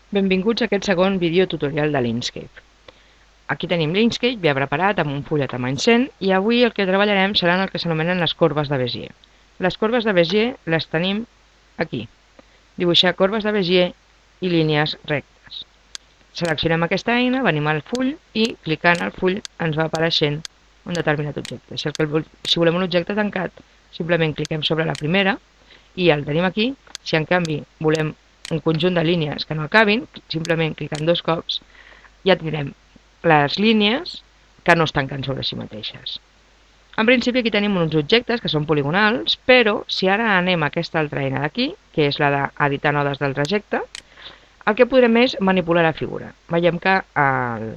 Benvinguts a aquest segon vídeo tutorial de l'Inkscape. Aquí tenim l'Inkscape ja preparat amb un full a tamany 100 i avui el que treballarem seran el que s'anomenen les corbes de Bézier. Les corbes de Bézier les tenim aquí. Dibuixar corbes de Bézier i línies rectes. Seleccionem aquesta eina, venim al full i clicant al full ens va apareixent un determinat objecte. Si volem un objecte tancat, simplement cliquem sobre la primera i el tenim aquí. Si en canvi volem un conjunt de línies que no acabin, simplement clicant dos cops, ja tindrem les línies que no es tanquen sobre si mateixes. En principi aquí tenim uns objectes que són poligonals, però si ara anem a aquesta altra eina d'aquí, que és la d'editar nodes del trajecte, el que podrem és manipular la figura. Veiem que el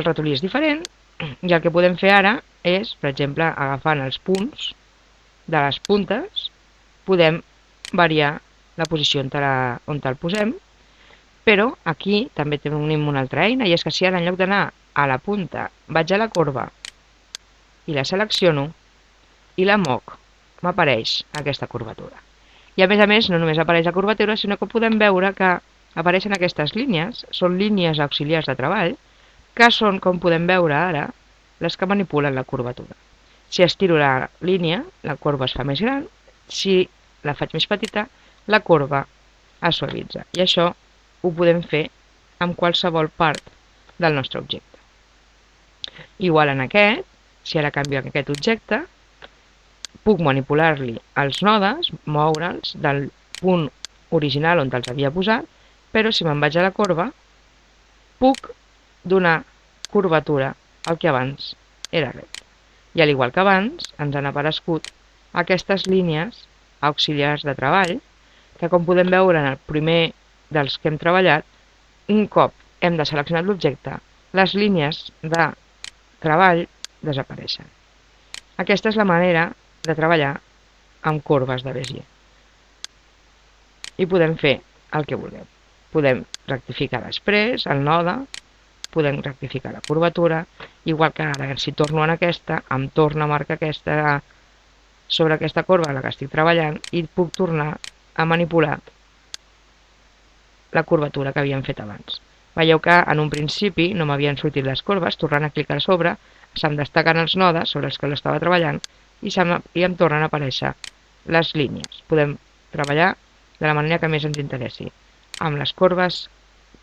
ratolí és diferent i el que podem fer ara és, per exemple, agafant els punts de les puntes, podem variar la posició on el posem, però aquí també tenim una altra eina, i és que si ara en lloc d'anar a la punta vaig a la corba i la selecciono i la moc, m'apareix aquesta curvatura. I a més, no només apareix la curvatura, sinó que podem veure que apareixen aquestes línies, són línies auxiliars de treball, que són, com podem veure ara, les que manipulen la curvatura. Si estiro la línia, la corba es fa més gran, si la faig més petita, la corba es suavitza. I això ho podem fer amb qualsevol part del nostre objecte. Igual en aquest, si ara canvio aquest objecte, puc manipular-li els nodes, moure'ls del punt original on els havia posat, però si me'n vaig a la corba, puc donar curvatura al que abans era recte. I al igual que abans, ens han aparegut aquestes línies auxiliars de treball, que com podem veure en el primer dels que hem treballat, un cop hem deseleccionat l'objecte, les línies de treball desapareixen. Aquesta és la manera de treballar amb corbes de Bézier. I podem fer el que vulguem. Podem rectificar després el node, podem rectificar la curvatura, igual que ara, si torno en aquesta, em torna a marcar sobre aquesta corba en la que estic treballant i puc tornar a manipular la curvatura que havíem fet abans. Veieu que en un principi no m'havien sortit les corbes, tornant a clicar a sobre, se'm destaquen els nodes sobre els que l'estava treballant i em tornen a aparèixer les línies. Podem treballar de la manera que més ens interessi, amb les corbes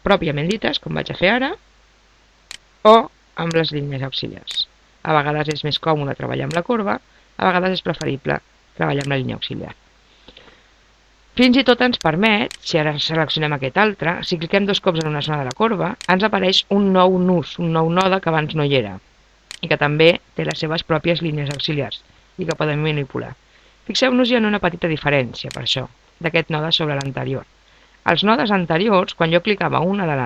pròpiament dites, com vaig a fer ara, o amb les línies auxiliars. A vegades és més còmode treballar amb la corba, a vegades és preferible treballar amb la línia auxiliar. Fins i tot ens permet, si ara seleccionem aquest altre, si cliquem dos cops en una zona de la corba, ens apareix un nou nus, un nou node que abans no hi era, i que també té les seves pròpies línies auxiliars, i que podem manipular. Fixeu-nos hi en una petita diferència, per això, d'aquest node sobre l'anterior. Els nodes anteriors, quan jo clicava una de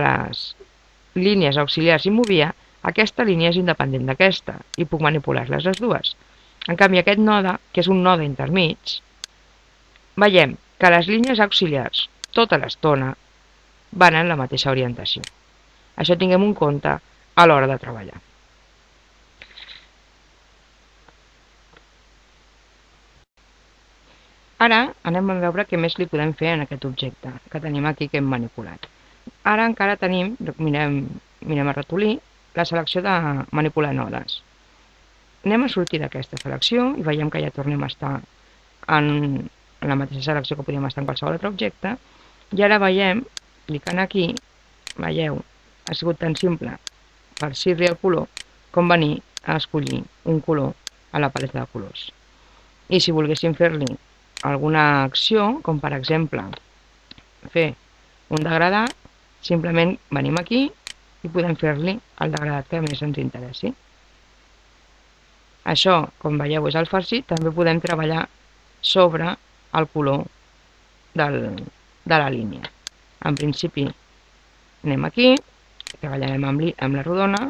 les línies auxiliars i movia, aquesta línia és independent d'aquesta, i puc manipular-les les dues. En canvi, aquest node, que és un node intermig, veiem que les línies auxiliars tota l'estona van en la mateixa orientació. Això tinguem en compte a l'hora de treballar. Ara anem a veure què més li podem fer en aquest objecte que tenim aquí que hem manipulat. Ara encara tenim, mirem el ratolí, la selecció de manipular nodes. Anem a sortir d'aquesta selecció i veiem que ja tornem a estar en la mateixa selecció que podíem estar en qualsevol altre objecte, i ara veiem, clicant aquí, veieu, ha sigut tan simple per dir-li el color com venir a escollir un color a la paleta de colors. I si volguéssim fer-li alguna acció, com per exemple fer un degradat, simplement venim aquí i podem fer-li el degradat que més ens interessi. Això, com veieu, és el farcit. També podem treballar sobre el color de la línia. En principi anem aquí, treballarem amb la rodona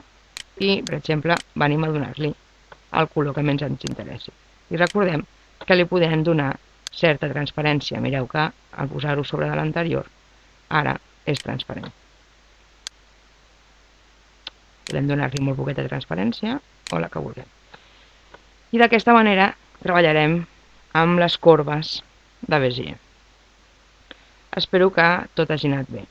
i, per exemple, venim a donar-li el color que més ens interessi. I recordem que li podem donar certa transparència. Mireu que al posar-ho sobre de l'anterior ara és transparent. Podem donar-li molt poqueta transparència o la que vulguem. I d'aquesta manera treballarem amb les corbes de Bézier. espero que tot hagi anat bé.